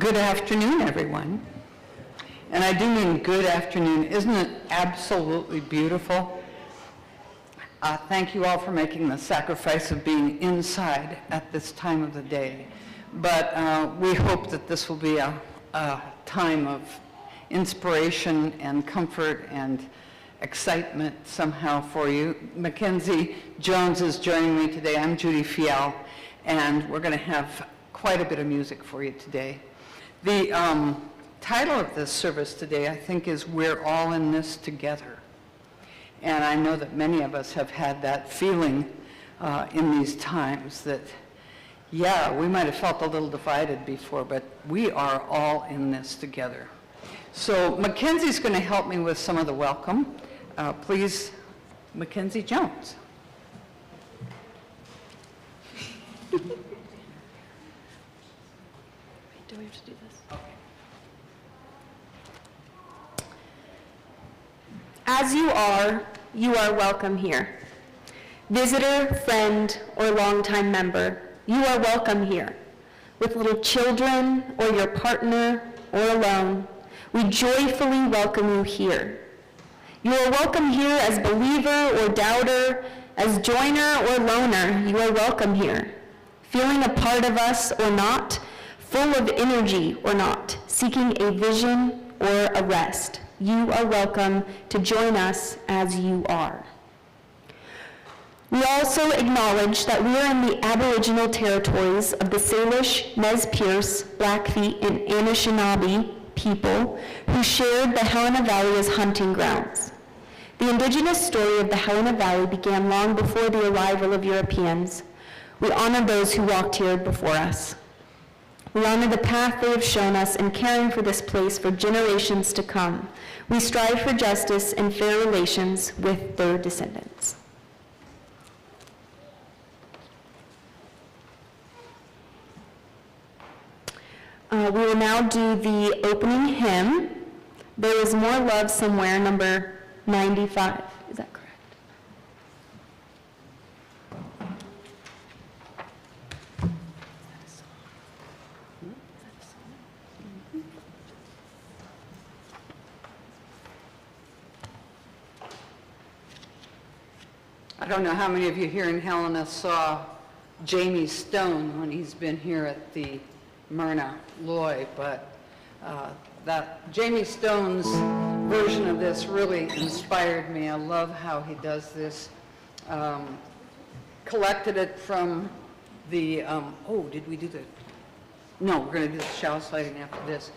Good afternoon, everyone. And I do mean good afternoon. Isn't it absolutely beautiful? Thank you all for making the sacrifice of being inside at this time of the day. But we hope that this will be a time of inspiration and comfort and excitement somehow for you. Mackenzie Jones is joining me today. I'm Judy Fjell, and we're going to have quite a bit of music for you today. The title of this service today, I think, is We're All in This Together. And I know that many of us have had that feeling in these times that, yeah, we might have felt a little divided before, but we are all in this together. So Mackenzie's going to help me with some of the welcome. Please, Mackenzie Jones. Do we have to do this? Okay. As you are welcome here. Visitor, friend, or longtime member, you are welcome here. With little children, or your partner, or alone, we joyfully welcome you here. You are welcome here as believer or doubter, as joiner or loner, you are welcome here. Feeling a part of us or not, full of energy or not, seeking a vision or a rest, you are welcome to join us as you are. We also acknowledge that we are in the Aboriginal territories of the Salish, Nez Perce, Blackfeet, and Anishinaabe people who shared the Helena Valley as hunting grounds. The indigenous story of the Helena Valley began long before the arrival of Europeans. We honor those who walked here before us. We honor the path they have shown us in caring for this place for generations to come. We strive for justice and fair relations with their descendants. We will now do the opening hymn, There Is More Love Somewhere, number 95. Is that correct? I don't know how many of you here in Helena saw Jamie Stone when he's been here at the Myrna Loy, but that Jamie Stone's version of this really inspired me. I love how he does this. Collected it from the, did we do the, no, we're going to do the shower sliding after this.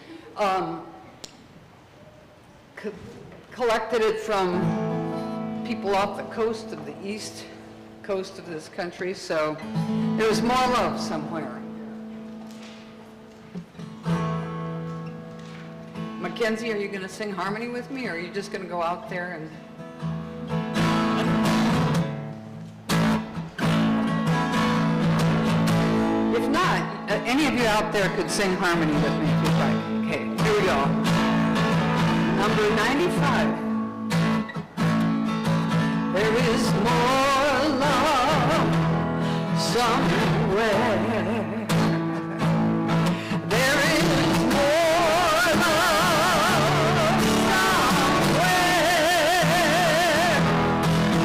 Collected it from people off the coast of the east coast of this country, so there's more love somewhere. Mackenzie, are you going to sing harmony with me, or are you just going to go out there and... If not, any of you out there could sing harmony with me if you'd like. Okay, here we go. Number 95. There is more love somewhere. There is more love somewhere.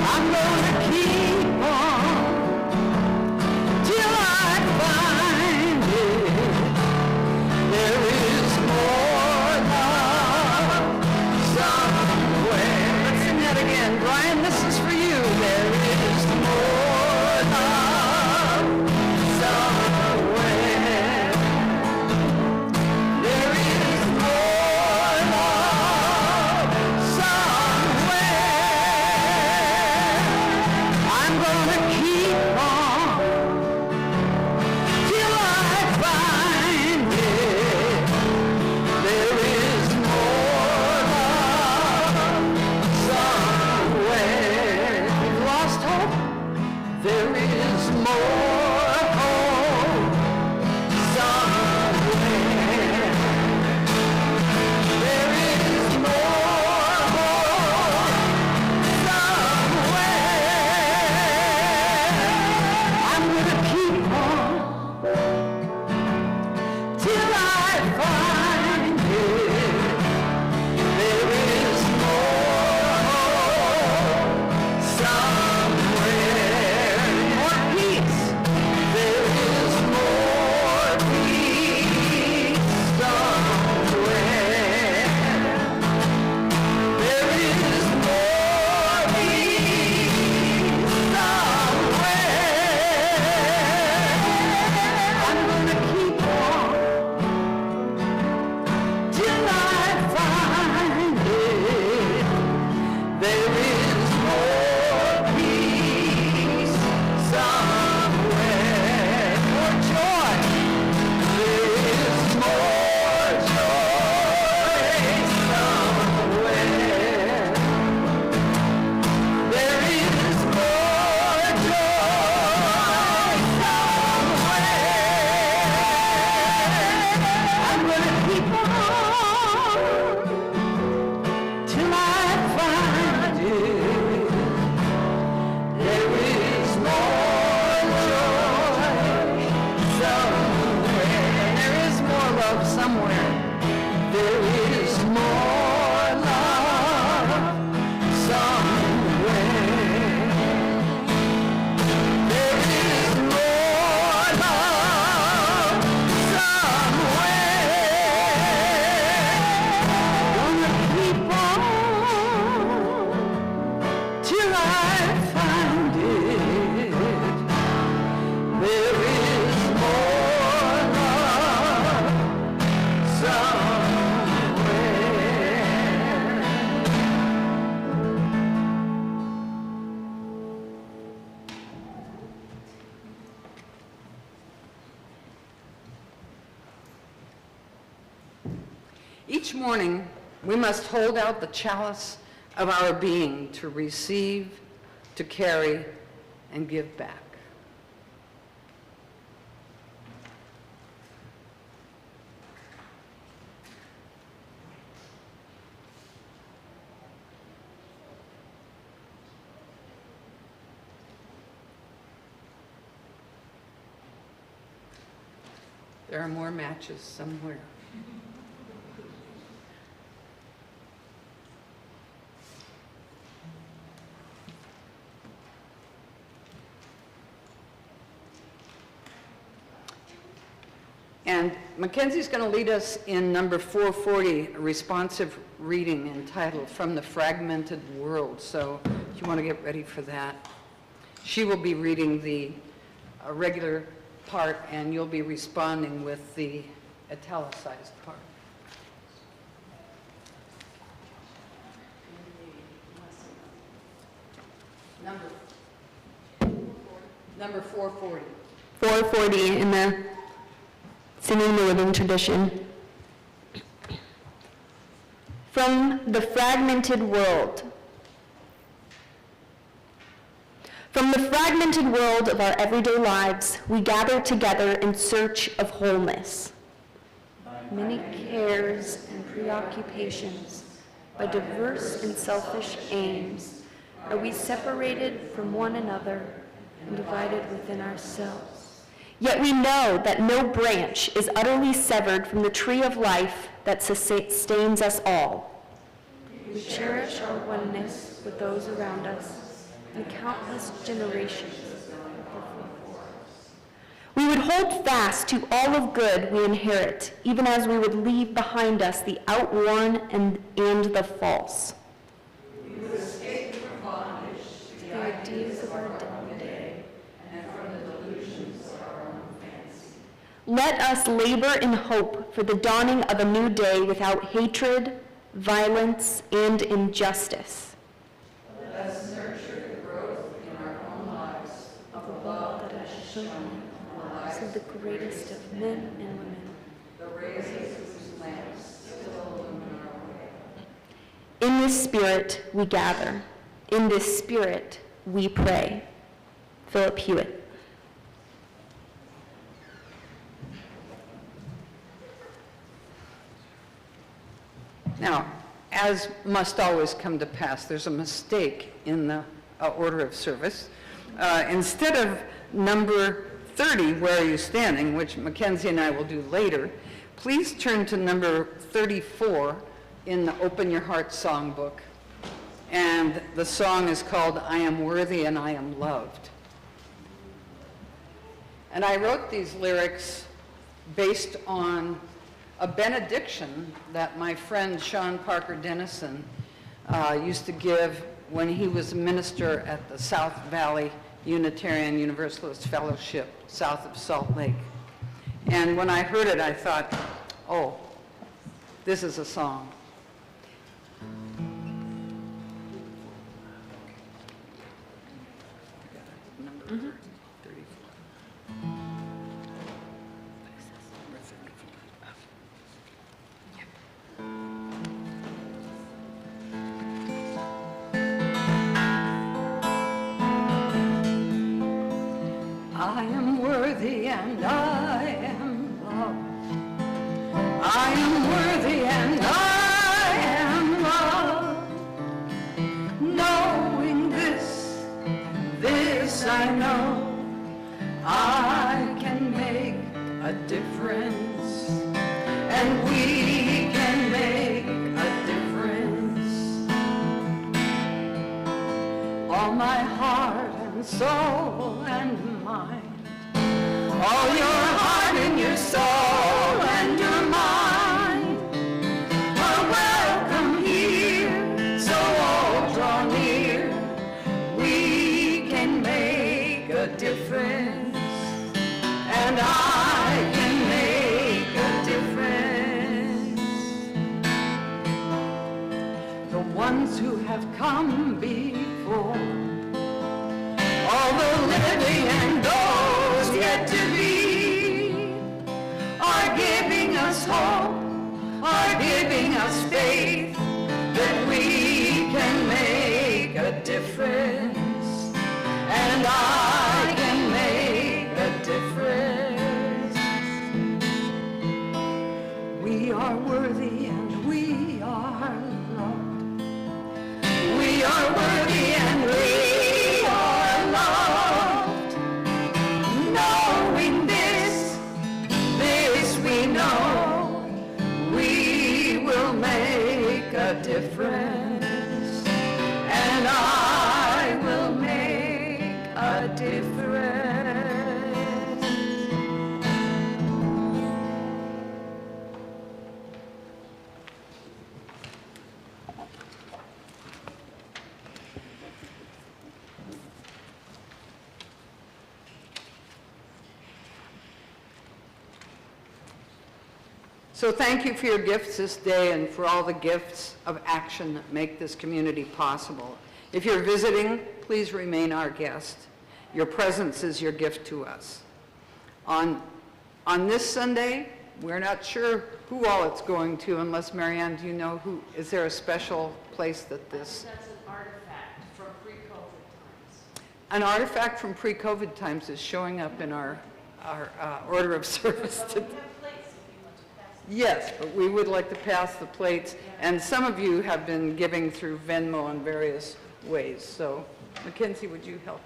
I'm gonna keep on till I find it. There is more love somewhere. Let's sing that again. Brian, this is for you. There is more love somewhere. There is more love somewhere. I'm gonna keep on till I find it. There is more love somewhere. You've lost hope? There is more hope somewhere. There is more hope somewhere. I'm gonna keep on till I find somewhere there is more love. Somewhere there is more love. Somewhere gonna keep on till I find it. There is more love somewhere. Each morning, we must hold out the chalice of our being to receive, to carry, and give back. There are more matches somewhere. And Mackenzie's going to lead us in number 440, a responsive reading entitled From the Fragmented World. So if you want to get ready for that. She will be reading the regular part, and you'll be responding with the italicized part. Number 440. 440 in the Singing the Living tradition. From the fragmented world. From the fragmented world of our everyday lives, we gather together in search of wholeness. Many cares and preoccupations, by diverse and selfish aims, are we separated from one another and divided within ourselves. Yet we know that no branch is utterly severed from the tree of life that sustains us all. We cherish our oneness with those around us and countless generations before us. We would hold fast to all of good we inherit, even as we would leave behind us the outworn and the false. We would escape from bondage to the ideas of our day and from the delusions of our own fancy. Let us labor in hope for the dawning of a new day without hatred, violence, and injustice. Let us nurture the growth in our own lives of the love that has shone in the lives of the greatest of men and women, the rays whose lamps still illumine our way. In this spirit we gather. In this spirit we pray. Philip Hewitt. Now, as must always come to pass, there's a mistake in the order of service. Instead of number 30, Where Are You Standing, which Mackenzie and I will do later, please turn to number 34 in the Open Your Heart songbook. And the song is called I Am Worthy and I Am Loved. And I wrote these lyrics based on a benediction that my friend Sean Parker Dennison used to give when he was a minister at the South Valley Unitarian Universalist Fellowship south of Salt Lake. And when I heard it, I thought, oh, this is a song. Number 34. I am worthy and I am loved. I am worthy and I am loved. Knowing this I know, I can make a difference. and we can make a difference. All my heart and soul and mind, all your heart and your soul and your mind are welcome here, so all draw near. We can make a difference, and I can make a difference. The ones who have come before, all the living and those yet to be, are giving us hope, are giving us faith that we can make a difference, and I can make a difference. We are worthy and we are loved. We are worthy and we are loved. Knowing this we know, we will make a difference, and I will make a difference. So thank you for your gifts this day and for all the gifts of action that make this community possible. If you're visiting, please remain our guest. Your presence is your gift to us. On this Sunday, we're not sure who all it's going to, unless, Marianne, do you know who? Is there a special place that this? That's an artifact from pre-COVID times. An artifact from pre-COVID times is showing up in our order of service today. We have plates if you want to pass them. Yes, but we would like to pass the plates, and some of you have been giving through Venmo in various ways. So, Mackenzie, would you help?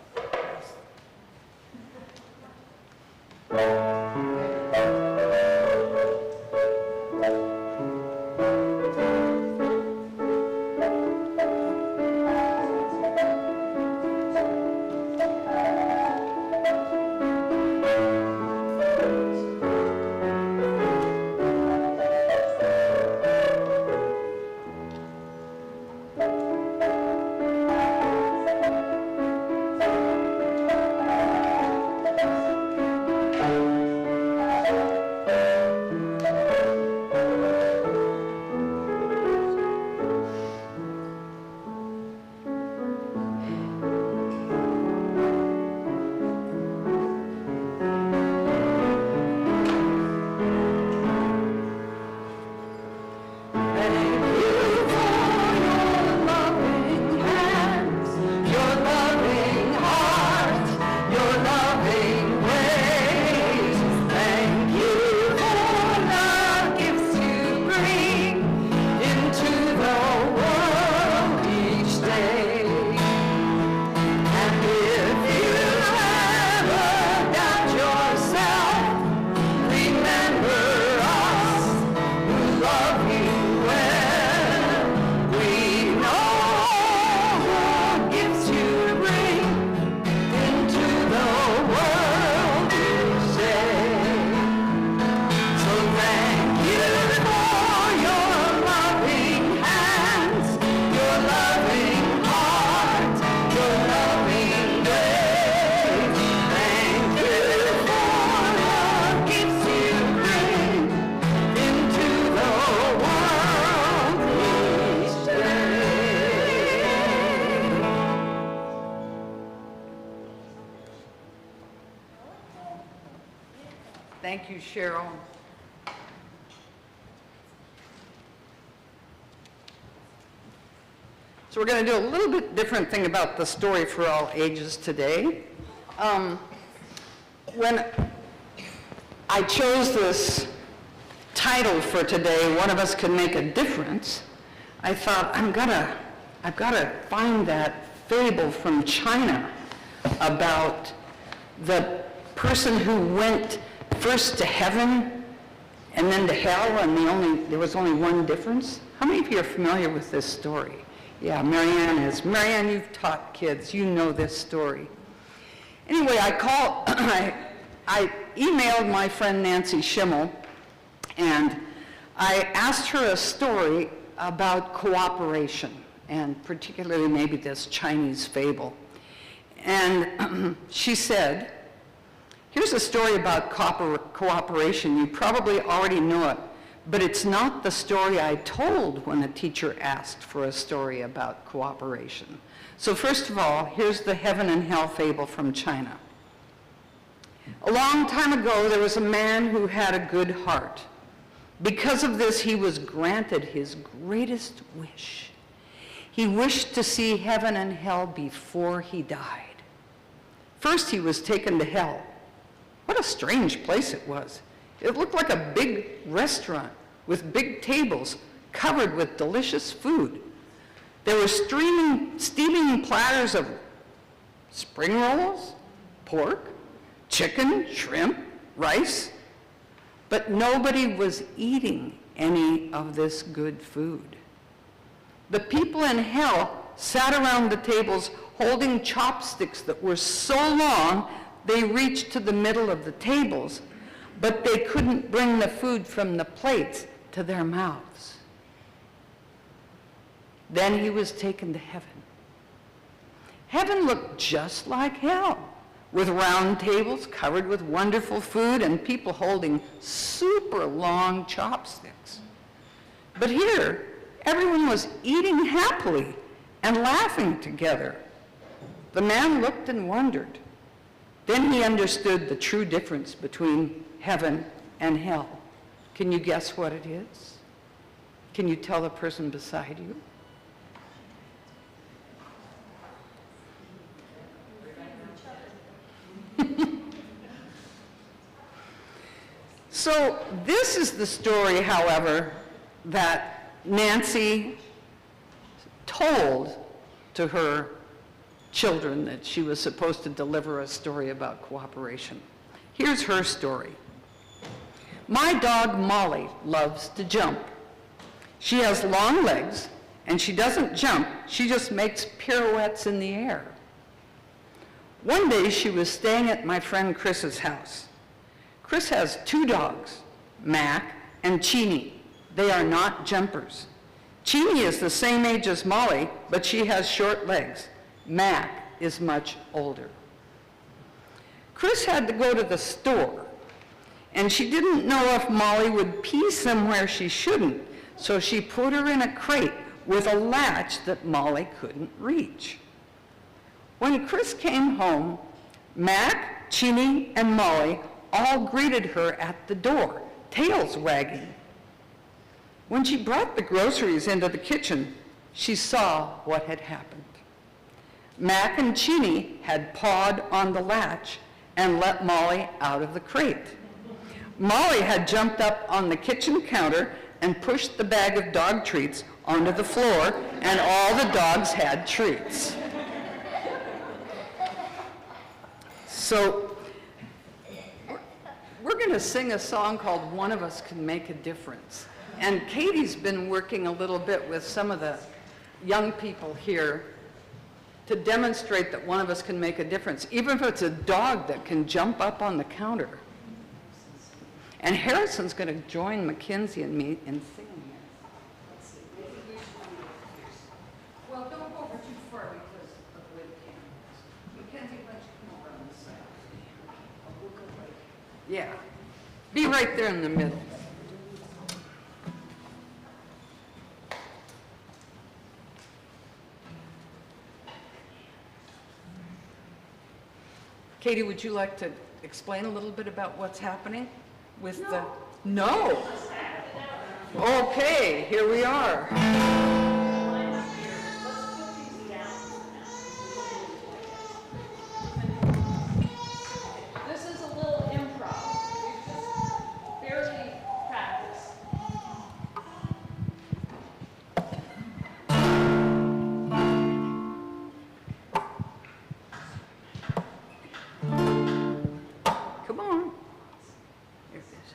Thank you, Cheryl. So we're going to do a little bit different thing about the story for all ages today. When I chose this title for today, One of Us Can Make a Difference, I thought I've got to find that fable from China about the person who went first to heaven and then to hell, and there was only one difference? How many of you are familiar with this story? Yeah, Marianne is. Marianne, you've taught kids. You know this story. Anyway, I emailed my friend Nancy Schimmel, and I asked her a story about cooperation, and particularly maybe this Chinese fable. And she said, here's a story about cooperation. You probably already know it, but it's not the story I told when a teacher asked for a story about cooperation. So first of all, here's the heaven and hell fable from China. A long time ago, there was a man who had a good heart. Because of this, he was granted his greatest wish. He wished to see heaven and hell before he died. First, he was taken to hell. What a strange place it was. It looked like a big restaurant with big tables covered with delicious food. There were steaming platters of spring rolls, pork, chicken, shrimp, rice, but nobody was eating any of this good food. The people in hell sat around the tables holding chopsticks that were so long they reached to the middle of the tables, but they couldn't bring the food from the plates to their mouths. Then he was taken to heaven. Heaven looked just like hell, with round tables covered with wonderful food and people holding super long chopsticks. But here, everyone was eating happily and laughing together. The man looked and wondered. Then he understood the true difference between heaven and hell. Can you guess what it is? Can you tell the person beside you? So this is the story, however, that Nancy told to her children that she was supposed to deliver a story about cooperation. Here's her story. My dog Molly loves to jump. She has long legs, and she doesn't jump, she just makes pirouettes in the air. One day she was staying at my friend Chris's house. Chris has two dogs, Mac and Chini. They are not jumpers. Chini is the same age as Molly, but she has short legs. Mac is much older. Chris had to go to the store, and she didn't know if Molly would pee somewhere she shouldn't, so she put her in a crate with a latch that Molly couldn't reach. When Chris came home, Mac, Chini, and Molly all greeted her at the door, tails wagging. When she brought the groceries into the kitchen, she saw what had happened. Mac and Chini had pawed on the latch and let Molly out of the crate. Molly had jumped up on the kitchen counter and pushed the bag of dog treats onto the floor, and all the dogs had treats. So we're going to sing a song called One of Us Can Make a Difference. And Katie's been working a little bit with some of the young people here to demonstrate that one of us can make a difference, even if it's a dog that can jump up on the counter. And Harrison's going to join Mackenzie and me in singing here. Well, don't go over too far because of the webcam. Mackenzie, why don't you come over on this side? We'll go right here. Yeah. Be right there in the middle. Katie, would you like to explain a little bit about what's happening with the... No. Okay, here we are. This is a little improv. We've just barely practiced. Come on. Here it is.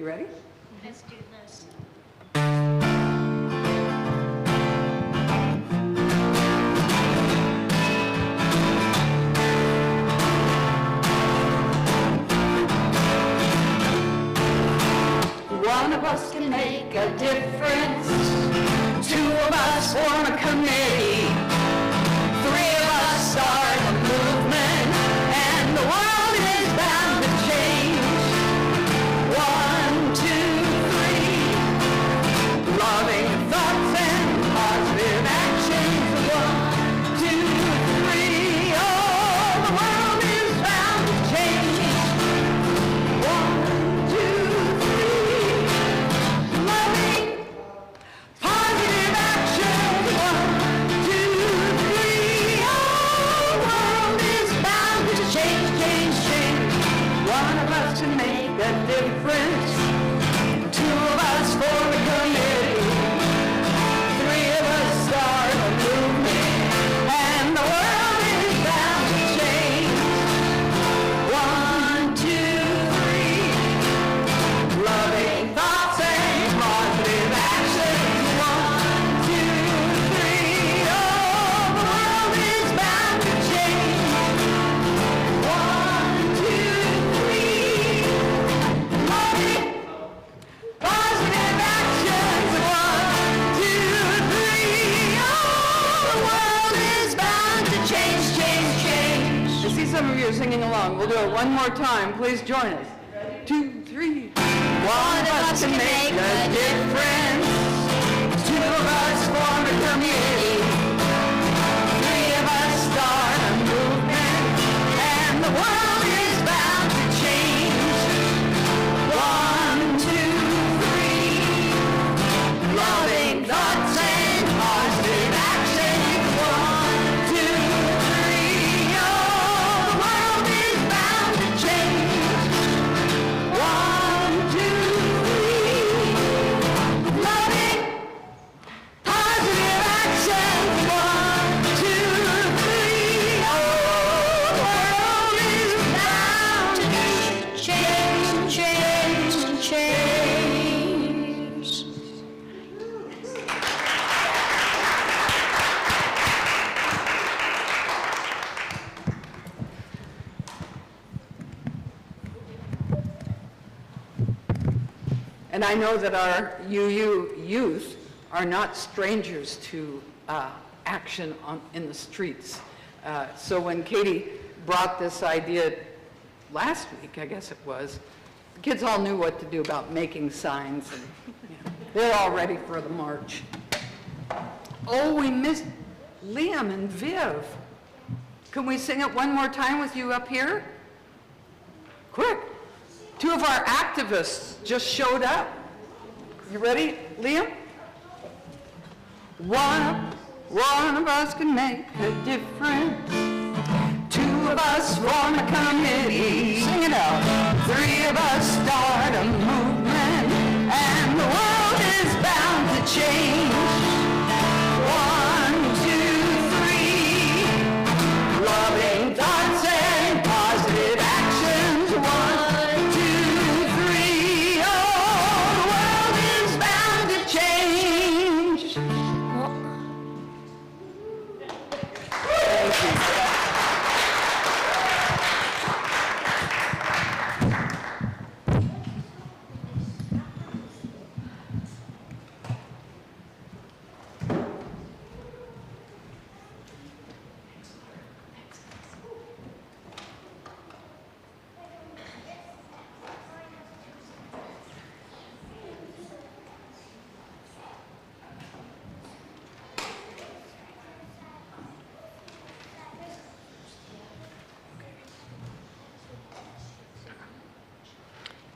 You ready? Let's do this. One of us can make a difference. Two of us form a committee. Three of us start a movement, and the world is bound to change. 1, 2, 3. Loving thoughts and positive actions. 1, 2, 3. Oh, the world is bound to change. 1, 2, 3. Loving positive actions. 1, 2, 3. Oh, the world is bound to change, change, change. One of us can make a difference. Two of us form a committee. Three of us start a movement, and the world is bound to change. 1, 2, 3. Loving thoughts and positive actions. 1, 2, 3. Oh, the world is bound to change. 1, 2, 3. Loving positive actions. 1, 2, 3. Oh, the world is bound to change, change, change. I see some of you are singing along. We'll do it one more time. Please join us. 2, 3. One of us can make a difference. Two of us form a committee. Three of us start a movement, and the world is bound to change. 1, 2, 3. Loving thoughts and positive actions. 1, 2, 3. Oh, the world is bound to change. 1, 2, 3. Loving positive actions. 1, 2, 3. Oh, the world is bound to change, change, change. And I know that our UU youth are not strangers to action in the streets. So when Katie brought this idea last week, I guess it was, the kids all knew what to do about making signs, and they're all ready for the march. Oh, we missed Liam and Viv. Can we sing it one more time with you up here? Quick. Two of our activists just showed up. You ready, Liam? One of us can make a difference. Two of us form a committee. Sing it out. Three of us start a movement, and the world is bound to change. 1, 2, 3. Loving thoughts and positive actions. 1, 2, 3. Oh, the world is bound to change. Thank you.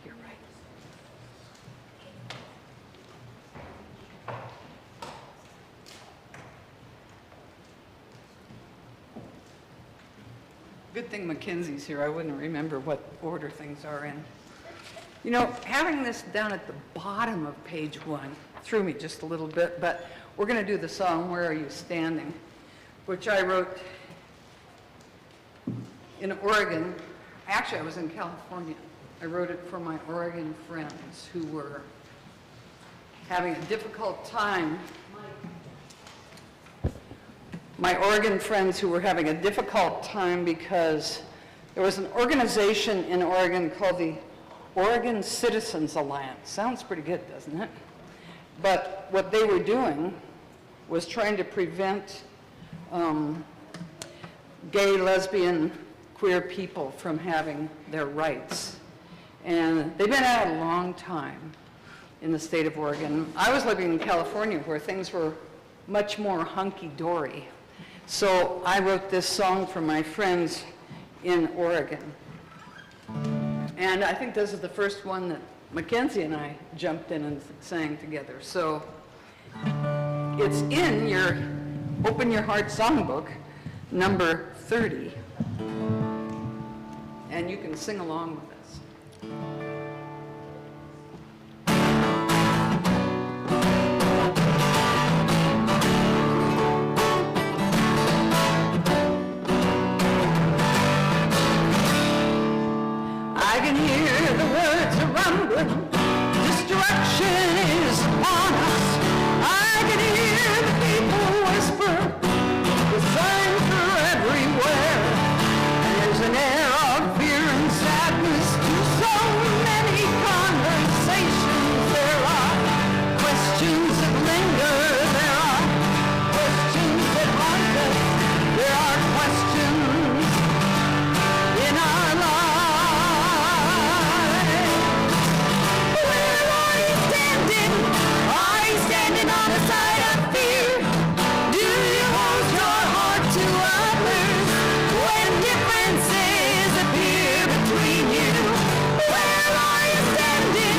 You're right. Good thing Mackenzie's here. I wouldn't remember what order things are in. You know, having this down at the bottom of page 1 threw me just a little bit, but we're going to do the song, Where Are You Standing?, which I wrote in Oregon. Actually, I was in California. I wrote it for my Oregon friends who were having a difficult time. My Oregon friends who were having a difficult time because there was an organization in Oregon called the Oregon Citizens Alliance. Sounds pretty good, doesn't it? But what they were doing was trying to prevent gay, lesbian, queer people from having their rights. And they've been at it a long time in the state of Oregon. I was living in California where things were much more hunky-dory. So I wrote this song for my friends in Oregon. And I think this is the first one that Mackenzie and I jumped in and sang together. So it's in your Open Your Heart songbook, number 30. And you can sing along with us. I can hear the words a rumbling, destruction is upon us. I can hear the people whisper, the signs are everywhere. And there's an air of fear and sadness to so many conversations. There are questions that linger, there are questions that haunt us, there are questions in our lives. On the side of fear, do you hold your heart to others when differences appear between you? Where are you standing?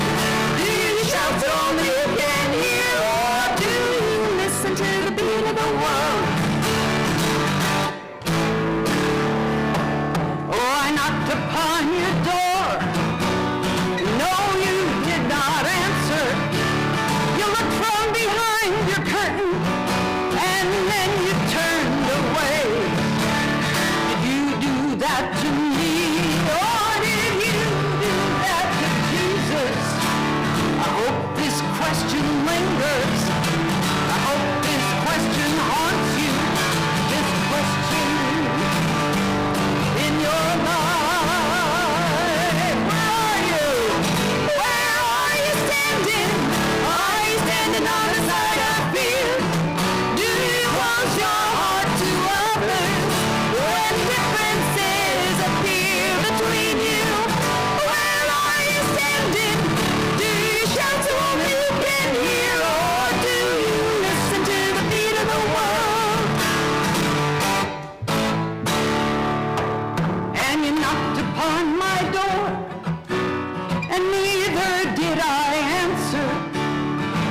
Do you shout so only you can hear, or do you listen to the beat of the world? Oh, I knocked upon your door. No, you did not answer. You looked from behind your curtain, and then you turned away. Did you do that to me, or did you do that to Jesus? I hope this question lingers. I hope this question haunts you. This question in your life. Where are you? Where are you standing? Are you standing on the side of fear? Do you close your heart to others when differences appear between you? Where are you standing? Do you shout so only you can hear, or do you listen to the beat of the world? And you knocked upon my door, and neither did I answer.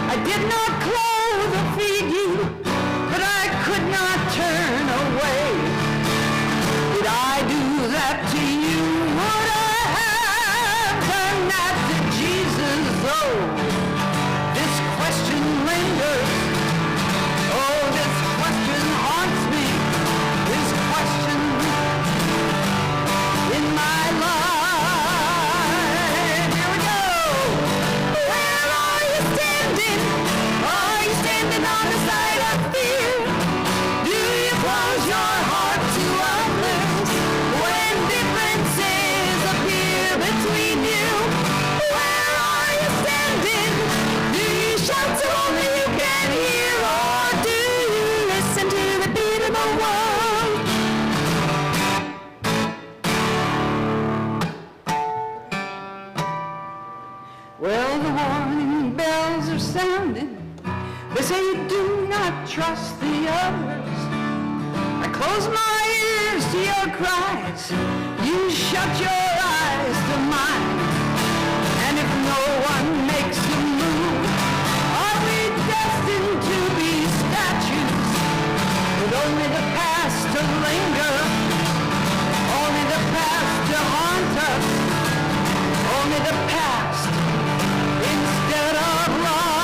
I did not clothe or feed you, but I could not turn away. Did I do that to you? Would I have done that to Jesus? Oh, this question lingers. Oh, this question haunts me. This question in my life. Here we go. Where are you standing? Are you standing on the side of fear? Do you close your heart to others when differences appear between you? Where are you standing? Do you shout so only you can hear, or do you listen to the beat of the world? Well, the warning bells are sounding. They say do not trust the others. I close my ears to your cries. You shut your eyes to mine. And if no one makes a move, are we destined to be statues with only the past to linger, only the past to haunt us, only the past instead of life?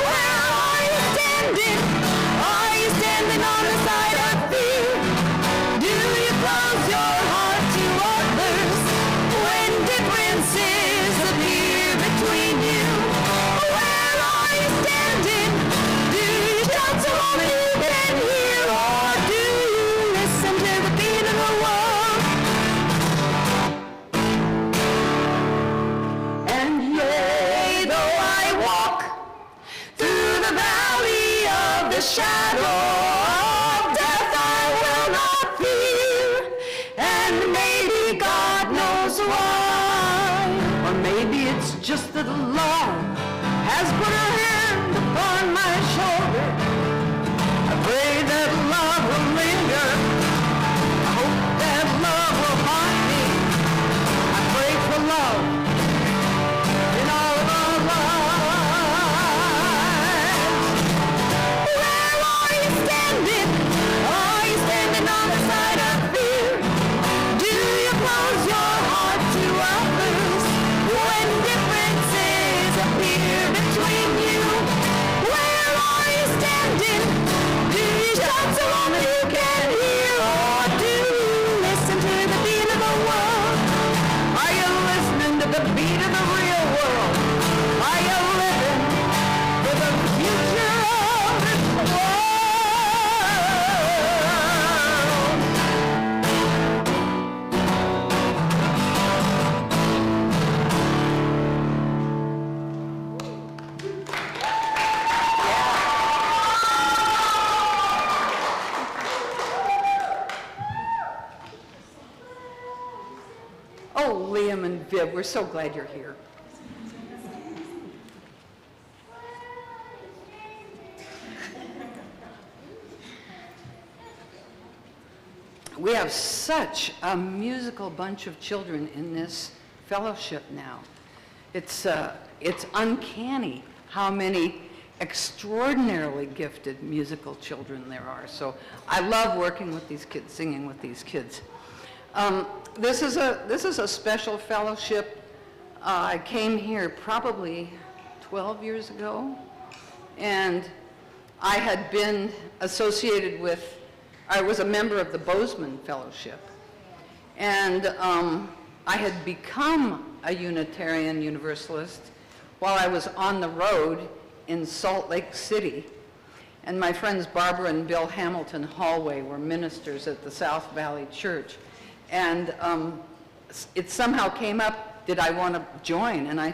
Where are you standing? Are you standing on the side of fear? Do you close your heart to the valley of the shadow of death I will not fear, and maybe God knows why. Or maybe it's just that love has put her hand upon my shoulder. I pray that love will linger. I hope that love will haunt me. I pray for love in all of our lives. Where are you standing? Are you standing on the side of fear? Do you close your heart to others when differences appear between you? Where are you standing? Do you shout so long that you can't hear? Or do you listen to the beat of the world? Are you listening to the beat of the real world? Are you living for the future of this world? Oh, Liam and Viv, we're so glad you're here. We have such a musical bunch of children in this fellowship now. It's uncanny how many extraordinarily gifted musical children there are. So I love working with these kids, singing with these kids. This is a special fellowship. I came here probably 12 years ago, and I had been associated with, I was a member of the Bozeman Fellowship, and I had become a Unitarian Universalist while I was on the road in Salt Lake City. And my friends Barbara and Bill Hamilton Hallway were ministers at the South Valley Church. And it somehow came up, did I want to join? And I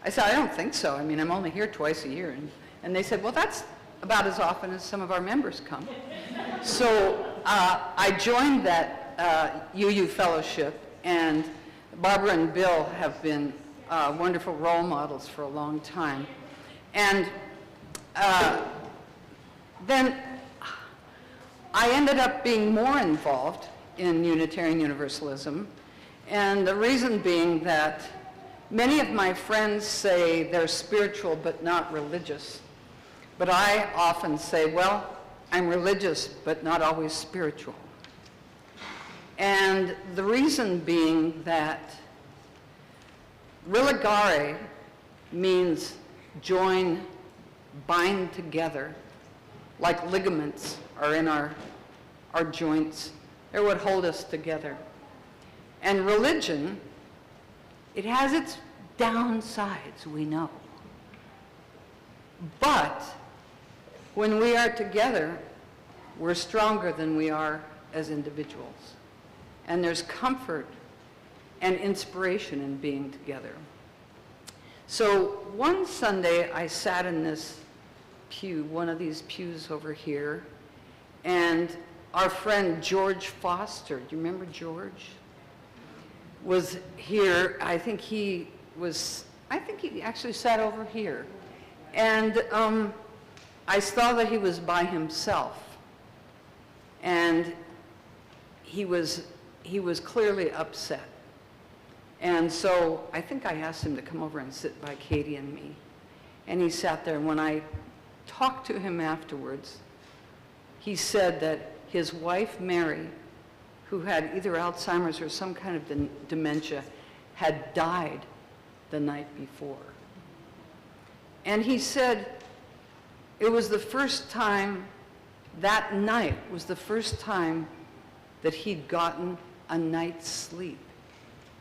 said, I don't think so. I mean, I'm only here twice a year. And they said, well, that's about as often as some of our members come. So I joined that UU fellowship, and Barbara and Bill have been wonderful role models for a long time. And then I ended up being more involved in Unitarian Universalism, and the reason being that many of my friends say they're spiritual but not religious. But I often say, well, I'm religious but not always spiritual. And the reason being that religare means join, bind together, like ligaments are in our joints. They're what hold us together. And religion, it has its downsides, we know. But when we are together, we're stronger than we are as individuals. And there's comfort and inspiration in being together. So one Sunday, I sat in this pew, one of these pews over here, and our friend George Foster, do you remember George? Was here. I think he actually sat over here. And I saw that he was by himself. And he was clearly upset. And so I think I asked him to come over and sit by Katie and me. And he sat there, and when I talked to him afterwards, he said that his wife, Mary, who had either Alzheimer's or some kind of dementia, had died the night before. And he said it was the first time, that night was the first time that he'd gotten a night's sleep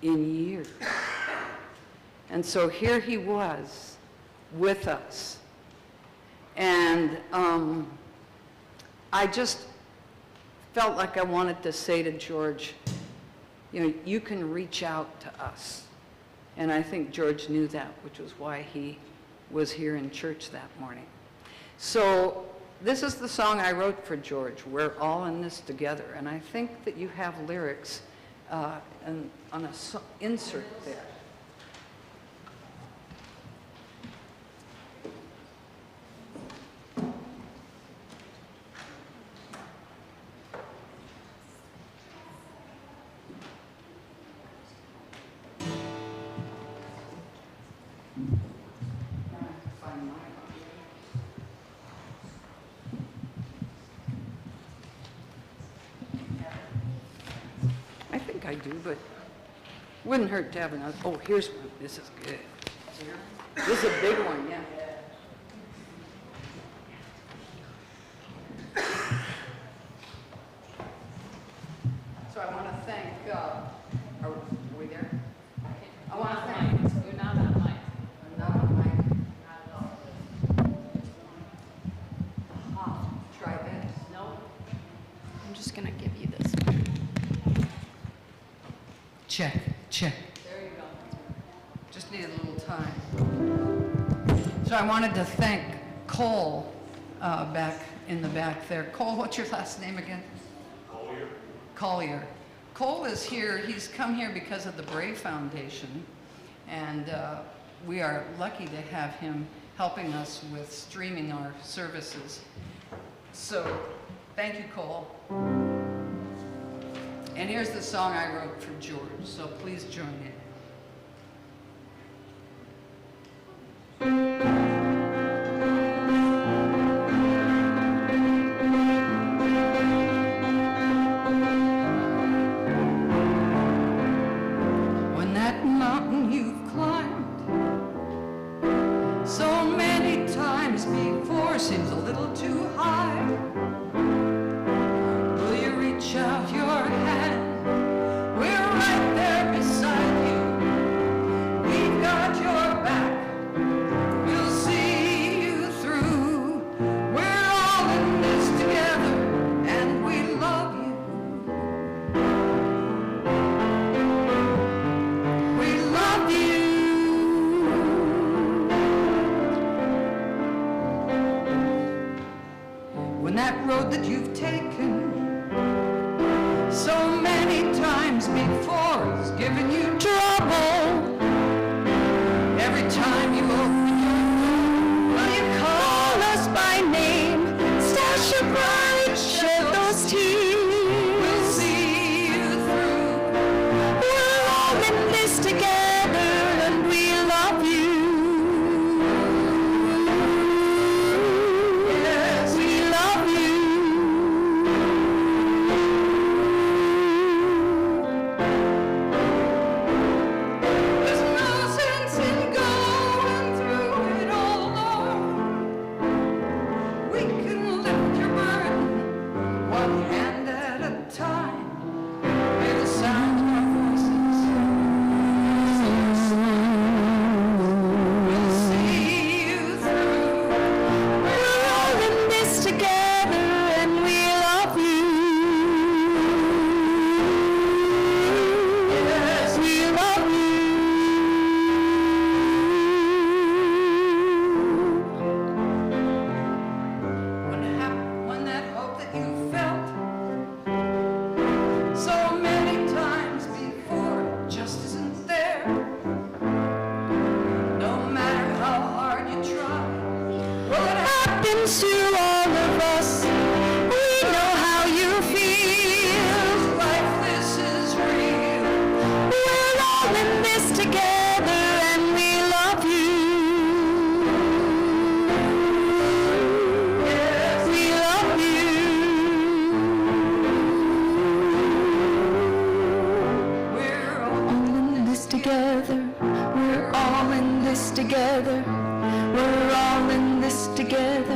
in years. And so here he was with us. And I just felt like I wanted to say to George, you know, you can reach out to us. And I think George knew that, which was why he was here in church that morning. So this is the song I wrote for George, We're All in This Together. And I think that you have lyrics on a insert there. I think I do, but wouldn't hurt to have another. Oh, here's one. This is good. This is a big one, yeah. So I want to thank, are we there? I want to thank. You're not on mic. I'm not on mic. Not at all. Try this. No. I'm just going to give you this. Check, check. There you go. Just need a little time. So I wanted to thank Cole back in the back there. Cole, what's your last name again? Collier. Collier. Cole is here. He's come here because of the Brave Foundation, and we are lucky to have him helping us with streaming our services. So thank you, Cole. And here's the song I wrote for George, so please join in. When that mountain you've climbed so many times before seems a little too high, will you reach out your hand? We're right there beside you. We've got your back. We'll see you through. We're all in this together, and we love you. We love you. When that road that you've taken so many times before has given you trouble, every time you open your door, will you call us by name? Stash your pride, shed those tears. We'll see you through. We're all in this together, and we love you. Yes, we love you. There's no sense in going through it all alone. We can lift your burden, one hand at a time. May the sound of our voices we'll see you through. We're all in this together, and we love you. Yes, we love you. When that hope that you felt so many times before just isn't there, no matter how hard you try, well, it happens to all of us. We know how you feel. Life, this is real. We're all in this together, and we love you. Yes, we love you. We're all in this together. We're all in this together. We're all in this together.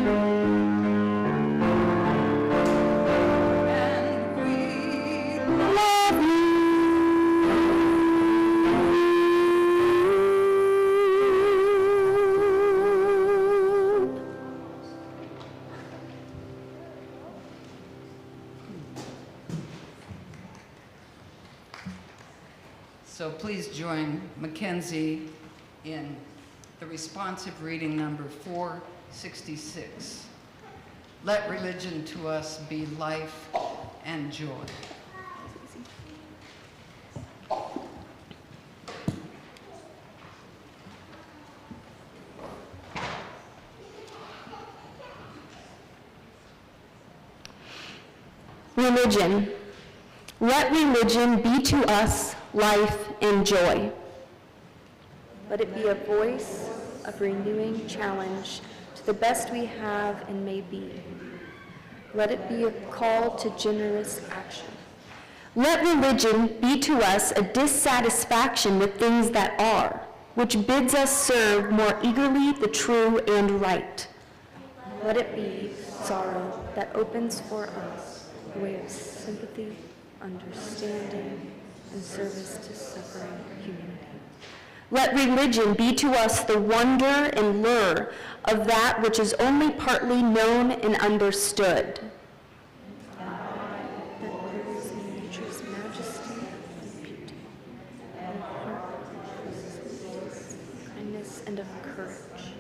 And we love you. So please join Mackenzie in the responsive reading number 4, 66. Let religion to us be life and joy. Religion. Let religion be to us life and joy. Let it be a voice of renewing challenge to the best we have and may be. Let it be a call to generous action. Let religion be to us a dissatisfaction with things that are, which bids us serve more eagerly the true and right. Let it be sorrow that opens for us a way of sympathy, understanding, and service to suffering humanity. Let religion be to us the wonder and lure of that which is only partly known and understood. That lives in nature's majesty and beauty, and heart of kindness and of courage.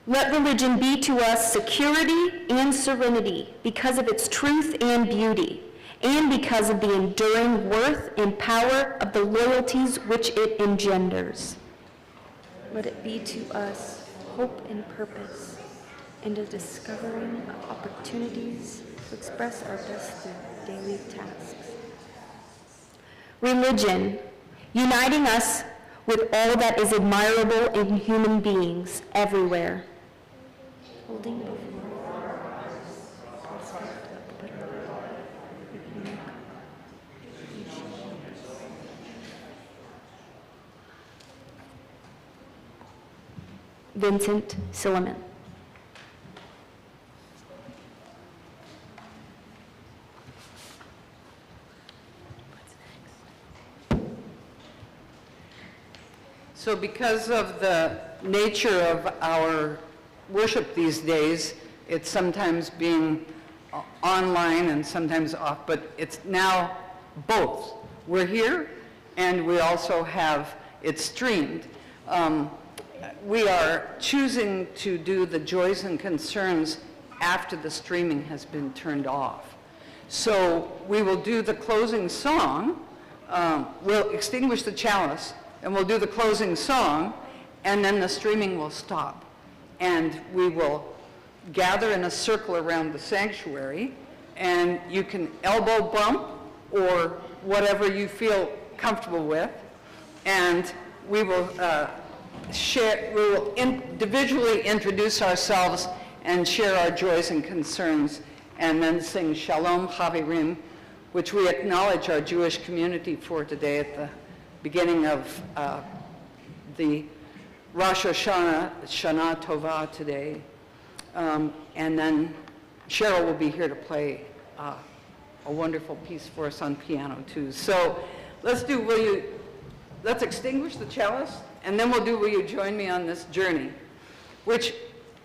Let religion be to us security and serenity because of its truth and beauty, and because of the enduring worth and power of the loyalties which it engenders. Let it be to us hope and purpose, and a discovering of opportunities to express our best through daily tasks. Religion, uniting us with all that is admirable in human beings everywhere. Holding before us the prospect of the better world, unique, and shared. Vincent Silliman. So because of the nature of our worship these days, it's sometimes being online and sometimes off, but it's now both. We're here and we also have it streamed. We are choosing to do the joys and concerns after the streaming has been turned off. So we will do the closing song, we'll extinguish the chalice, and we'll do the closing song, and then the streaming will stop. And we will gather in a circle around the sanctuary, and you can elbow bump or whatever you feel comfortable with, and we will we will individually introduce ourselves and share our joys and concerns, and then sing Shalom Chavirim, which we acknowledge our Jewish community for today at the beginning of the Rosh Hashanah, Shana Tova today. And then Cheryl will be here to play a wonderful piece for us on piano too. So let's extinguish the chalice, and then we'll do Will You Join Me on This Journey, which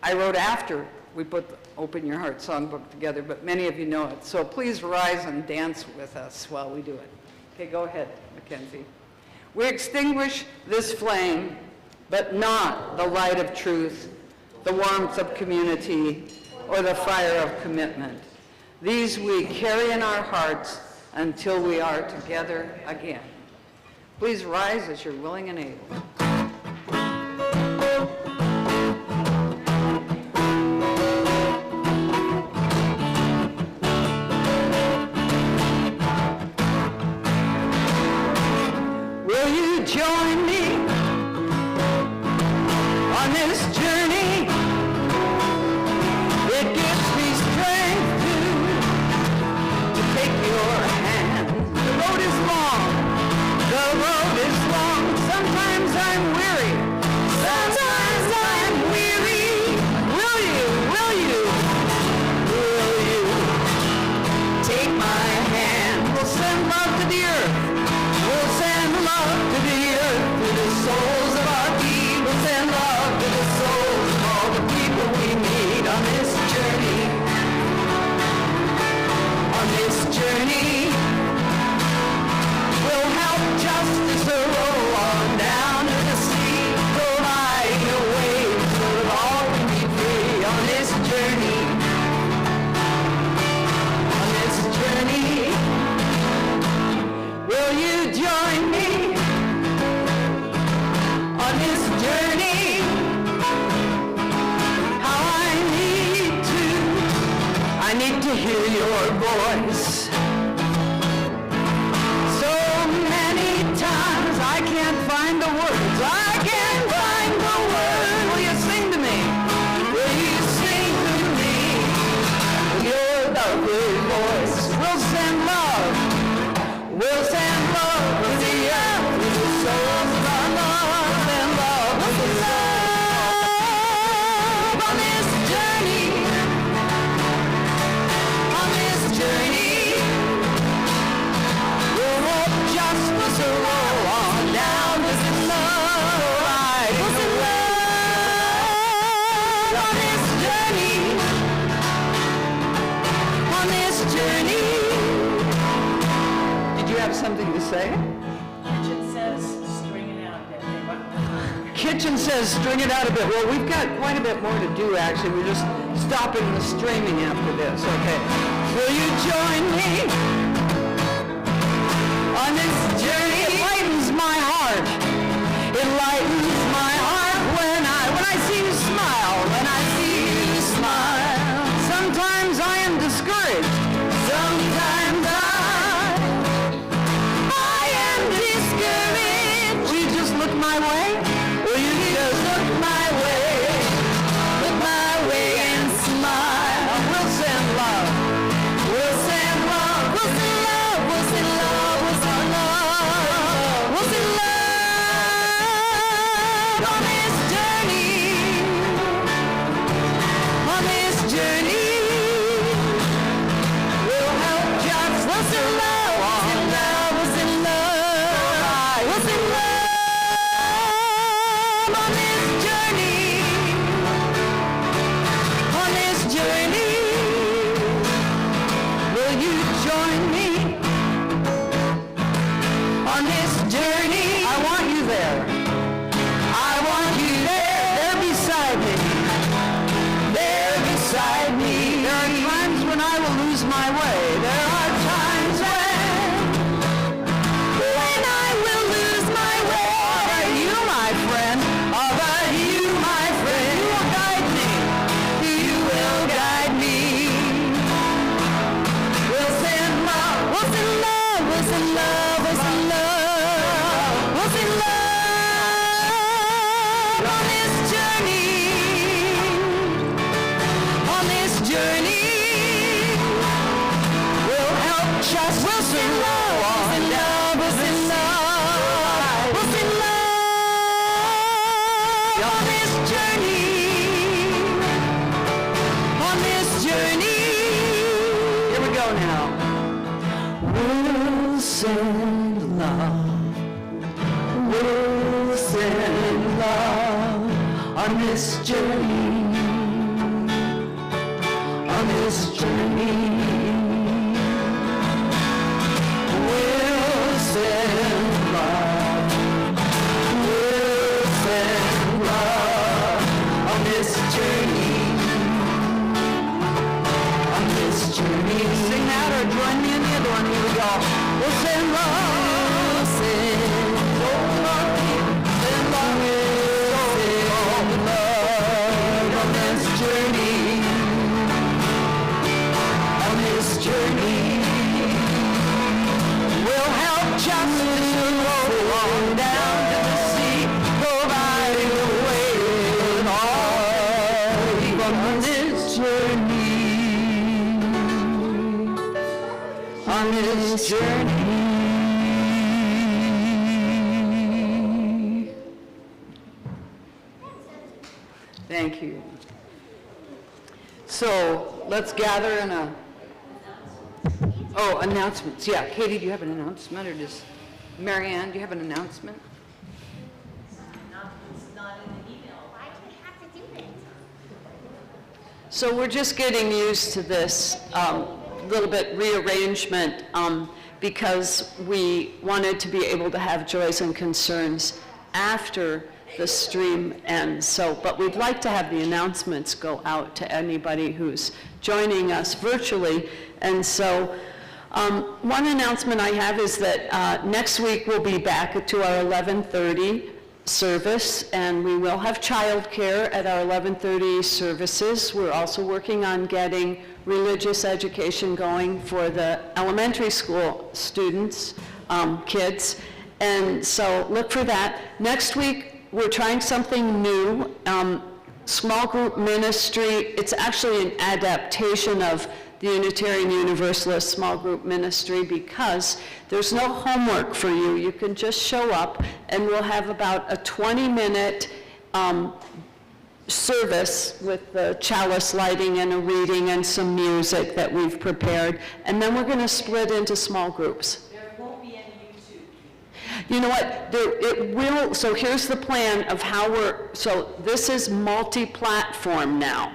I wrote after we put the Open Your Heart songbook together, but many of you know it. So please rise and dance with us while we do it. Okay, go ahead, Mackenzie. We extinguish this flame, but not the light of truth, the warmth of community, or the fire of commitment. These we carry in our hearts until we are together again. Please rise as you're willing and able. Will you join me on this journey? It gives me strength to take your hand. The road is long. The road is long. Sometimes I'm hear your voice. So many times I can't find the words. I can't find the words. Will you sing to me? Will you sing to me? Your lovely voice. We'll send love. We'll send love to the earth. We'll souls of our love and love. We'll send love on this journey. On this journey. We'll hope justice will roll on down. We'll send love right. We'll send love on this journey. On this journey. Did you have something to say? Kitchen says, string it out a bit. Kitchen says string it out a bit. Well, we've got quite a bit more to do, actually. We're just stopping the streaming after this, okay? Will you join me on this journey? It lightens my heart. It lightens my heart when I see you smile, when I see you smile. Sometimes I am discouraged. Sometimes I am discouraged. Will you just look my way? Will you just look my way? Look my way and smile. We'll send love. We'll send love. We'll send love. We'll send love. We'll send love. We'll send love on this journey. On this journey. We'll help just. We'll send love. We'll send love. We'll send love. We'll send love on this journey. On this journey. Will you join me on this journey? I want you there. I want you there beside me. There beside me. There are times when I will lose my way. There are times when I will lose my way. But you, my friend, but you, my friend, you will guide me. You will guide me. We'll send love. We'll send love. We'll send love. We'll send love. We'll send love on this journey. On this journey. We'll help just. We'll send love. We'll send love. We'll send love. We'll send love on this journey. On this journey. Here we go now. We'll send love. We'll send love on this journey. On this journey. We'll send love. We'll send love on this journey. On this journey. Sing that or join me in the other one. Here we go. We'll send love. We'll send love. Send love. We'll send love on this journey. On this journey. We'll help justice to roll on down to the sea. Provide a way on this journey. On this journey. Thank you. So let's gather in a. Oh, announcements. Yeah, Katie, do you have an announcement, or does Mary Ann, do you have an announcement? So we're just getting used to this little bit rearrangement because we wanted to be able to have joys and concerns after the stream ends. So, but we'd like to have the announcements go out to anybody who's joining us virtually. And so one announcement I have is that next week we'll be back to our 11:30 service, and we will have childcare at our 11:30 services. We're also working on getting religious education going for the elementary school students, kids, and so look for that. Next week, we're trying something new, small group ministry. It's actually an adaptation of the Unitarian Universalist small group ministry because there's no homework for you. You can just show up, and we'll have about a 20-minute service with the chalice lighting and a reading and some music that we've prepared, and then we're going to split into small groups. There won't be any YouTube. You know what, it will, so here's the plan of how so this is multi-platform now.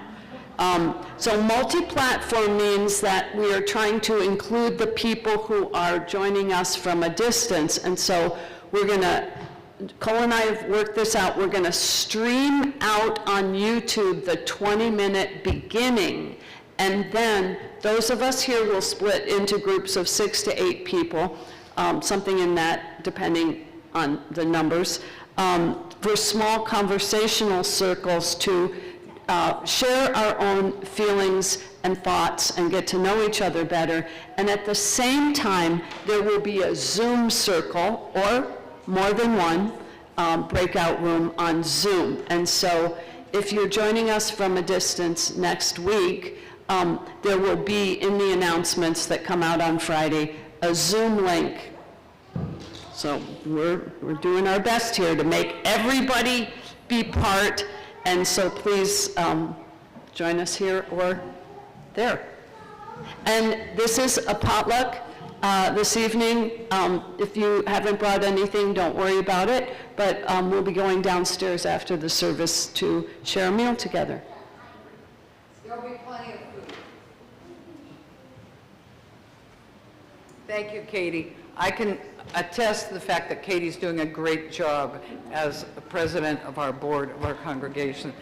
So multi-platform means that we are trying to include the people who are joining us from a distance, and so we're going to, Cole and I have worked this out, we're going to stream out on YouTube the 20-minute beginning, and then those of us here will split into groups of 6 to 8 people, something in that, depending on the numbers, for small conversational circles to share our own feelings and thoughts and get to know each other better. And at the same time, there will be a Zoom circle or more than one breakout room on Zoom. And so if you're joining us from a distance next week, there will be in the announcements that come out on Friday a Zoom link. So we're doing our best here to make everybody be part. And so please join us here or there. And this is a potluck this evening. If you haven't brought anything, don't worry about it. But we'll be going downstairs after the service to share a meal together. There'll be plenty of food. Thank you, Katie. I can attest to the fact that Katie's doing a great job as the president of our board, of our congregation.